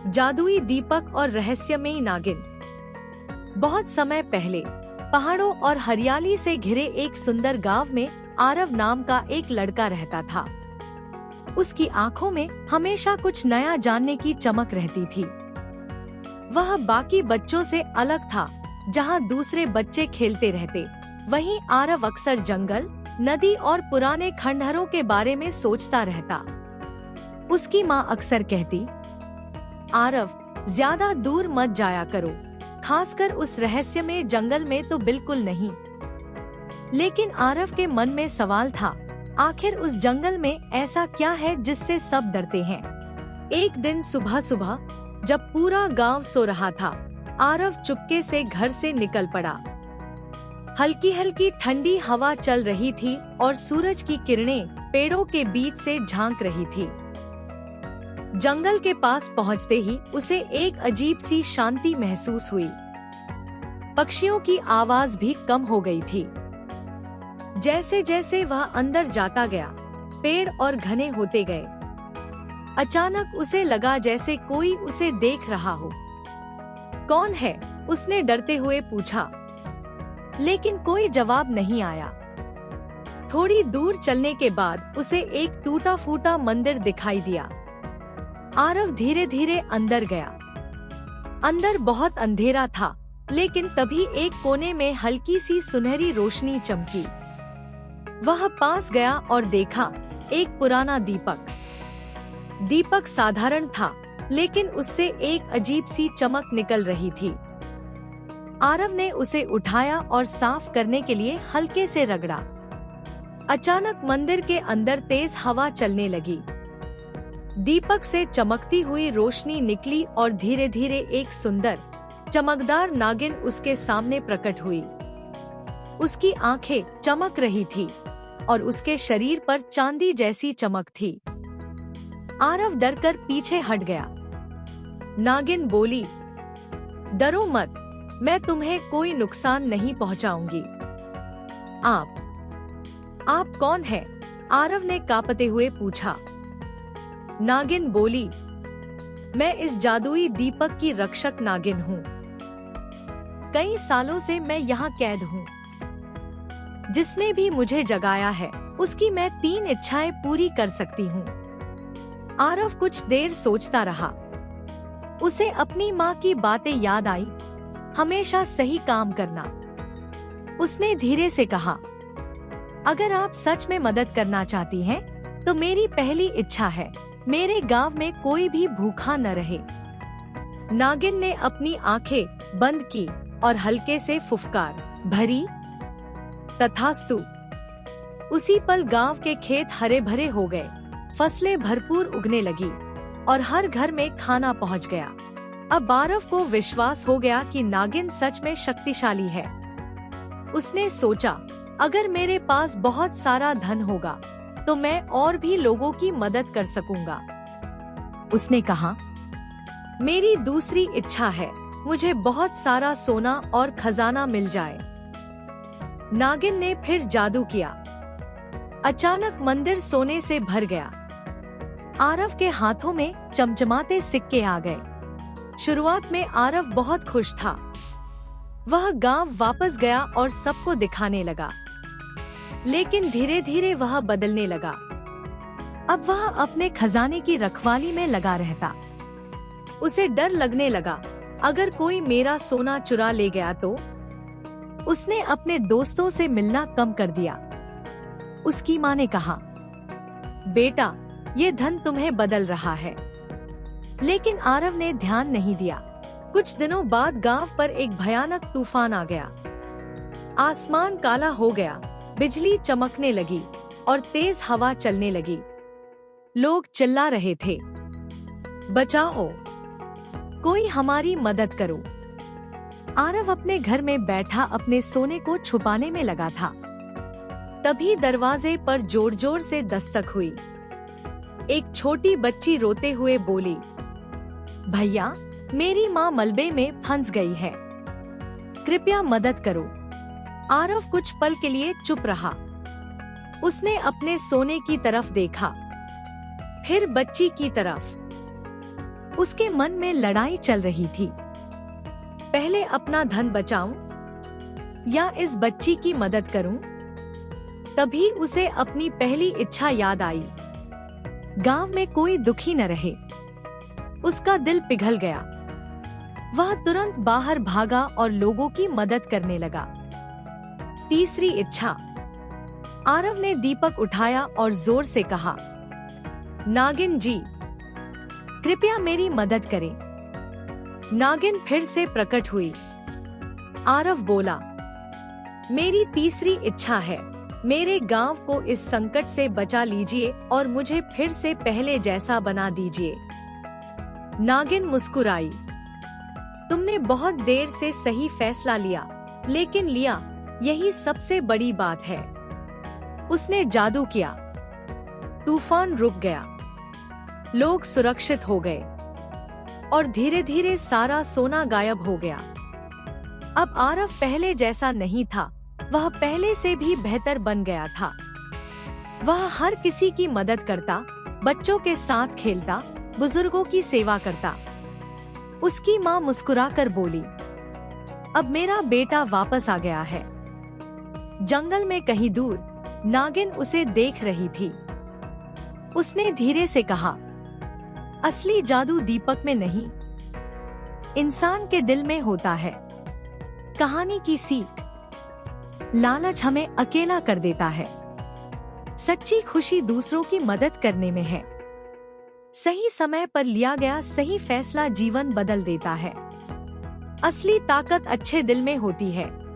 जादुई दीपक और रहस्यमयी नागिन। बहुत समय पहले पहाड़ों और हरियाली से घिरे एक सुंदर गांव में आरव नाम का एक लड़का रहता था। उसकी आंखों में हमेशा कुछ नया जानने की चमक रहती थी। वह बाकी बच्चों से अलग था। जहां दूसरे बच्चे खेलते रहते, वहीं आरव अक्सर जंगल, नदी और पुराने खंडहरों के बारे में सोचता रहता। उसकी माँ अक्सर कहती, आरव, ज्यादा दूर मत जाया करो, खासकर उस रहस्यमय जंगल में तो बिल्कुल नहीं। लेकिन आरव के मन में सवाल था, आखिर उस जंगल में ऐसा क्या है जिससे सब डरते हैं। एक दिन सुबह सुबह जब पूरा गांव सो रहा था, आरव चुपके से घर से निकल पड़ा। हल्की हल्की ठंडी हवा चल रही थी और सूरज की किरणें पेड़ों के बीच से झांक रही थी। जंगल के पास पहुंचते ही उसे एक अजीब सी शांति महसूस हुई। पक्षियों की आवाज भी कम हो गई थी। जैसे जैसे वह अंदर जाता गया, पेड़ और घने होते गए। अचानक उसे लगा जैसे कोई उसे देख रहा हो। कौन है? उसने डरते हुए पूछा, लेकिन कोई जवाब नहीं आया। थोड़ी दूर चलने के बाद उसे एक टूटा फूटा मंदिर दिखाई दिया। आरव धीरे धीरे अंदर गया। अंदर बहुत अंधेरा था, लेकिन तभी एक कोने में हल्की सी सुनहरी रोशनी चमकी। वह पास गया और देखा एक पुराना दीपक। दीपक साधारण था, लेकिन उससे एक अजीब सी चमक निकल रही थी। आरव ने उसे उठाया और साफ करने के लिए हल्के से रगड़ा। अचानक मंदिर के अंदर तेज हवा चलने लगी। दीपक से चमकती हुई रोशनी निकली और धीरे धीरे एक सुंदर, चमकदार नागिन उसके सामने प्रकट हुई। उसकी आंखें चमक रही थी और उसके शरीर पर चांदी जैसी चमक थी। आरव डरकर पीछे हट गया। नागिन बोली, डरो मत, मैं तुम्हें कोई नुकसान नहीं पहुंचाऊंगी। आप कौन है? आरव ने कांपते हुए पूछा। नागिन बोली, मैं इस जादुई दीपक की रक्षक नागिन हूँ। कई सालों से मैं यहाँ कैद हूँ। जिसने भी मुझे जगाया है, उसकी मैं 3 इच्छाएं पूरी कर सकती हूँ। आरव कुछ देर सोचता रहा। उसे अपनी माँ की बातें याद आई, हमेशा सही काम करना। उसने धीरे से कहा, अगर आप सच में मदद करना चाहती हैं, तो मेरी पहली इच्छा है, मेरे गांव में कोई भी भूखा न रहे। नागिन ने अपनी आंखें बंद की और हल्के से फुफकार भरी। तथास्तु। उसी पल गांव के खेत हरे भरे हो गए, फसलें भरपूर उगने लगी और हर घर में खाना पहुंच गया। अब आरव को विश्वास हो गया कि नागिन सच में शक्तिशाली है। उसने सोचा, अगर मेरे पास बहुत सारा धन होगा, तो मैं और भी लोगों की मदद कर सकूंगा। उसने कहा, मेरी दूसरी इच्छा है, मुझे बहुत सारा सोना और खजाना मिल जाए। नागिन ने फिर जादू किया। अचानक मंदिर सोने से भर गया। आरव के हाथों में चमचमाते सिक्के आ गए। शुरुआत में आरव बहुत खुश था। वह गांव वापस गया और सबको दिखाने लगा। लेकिन धीरे धीरे वह बदलने लगा। अब वह अपने खजाने की रखवाली में लगा रहता। उसे डर लगने लगा, अगर कोई मेरा सोना चुरा ले गया तो। उसने अपने दोस्तों से मिलना कम कर दिया। उसकी माँ ने कहा, बेटा, ये धन तुम्हें बदल रहा है। लेकिन आरव ने ध्यान नहीं दिया। कुछ दिनों बाद गांव पर एक भयानक तूफान आ गया। आसमान काला हो गया, बिजली चमकने लगी और तेज हवा चलने लगी। लोग चिल्ला रहे थे, बचाओ, कोई हमारी मदद करो। आरव अपने घर में बैठा अपने सोने को छुपाने में लगा था। तभी दरवाजे पर जोर जोर से दस्तक हुई। एक छोटी बच्ची रोते हुए बोली, भैया, मेरी माँ मलबे में फंस गई है, कृपया मदद करो। आरव कुछ पल के लिए चुप रहा। उसने अपने सोने की तरफ देखा, फिर बच्ची की तरफ। उसके मन में लड़ाई चल रही थी। पहले अपना धन बचाऊं या इस बच्ची की मदद करूं? तभी उसे अपनी पहली इच्छा याद आई। गांव में कोई दुखी न रहे। उसका दिल पिघल गया। वह तुरंत बाहर भागा और लोगों की मदद करने लगा। तीसरी इच्छा। आरव ने दीपक उठाया और जोर से कहा, नागिन जी, कृपया मेरी मदद करें। नागिन फिर से प्रकट हुई। आरव बोला, मेरी तीसरी इच्छा है, मेरे गांव को इस संकट से बचा लीजिए और मुझे फिर से पहले जैसा बना दीजिए। नागिन मुस्कुराई। तुमने बहुत देर से सही फैसला लिया, लेकिन लिया, यही सबसे बड़ी बात है। उसने जादू किया। तूफान रुक गया। लोग सुरक्षित हो गए और धीरे धीरे सारा सोना गायब हो गया। अब आरव पहले जैसा नहीं था, वह पहले से भी बेहतर बन गया था। वह हर किसी की मदद करता, बच्चों के साथ खेलता, बुजुर्गों की सेवा करता। उसकी माँ मुस्कुराकर बोली, अब मेरा बेटा वापस आ गया है। जंगल में कहीं दूर नागिन उसे देख रही थी। उसने धीरे से कहा, असली जादू दीपक में नहीं, इंसान के दिल में होता है। कहानी की सीख। लालच हमें अकेला कर देता है। सच्ची खुशी दूसरों की मदद करने में है। सही समय पर लिया गया सही फैसला जीवन बदल देता है। असली ताकत अच्छे दिल में होती है।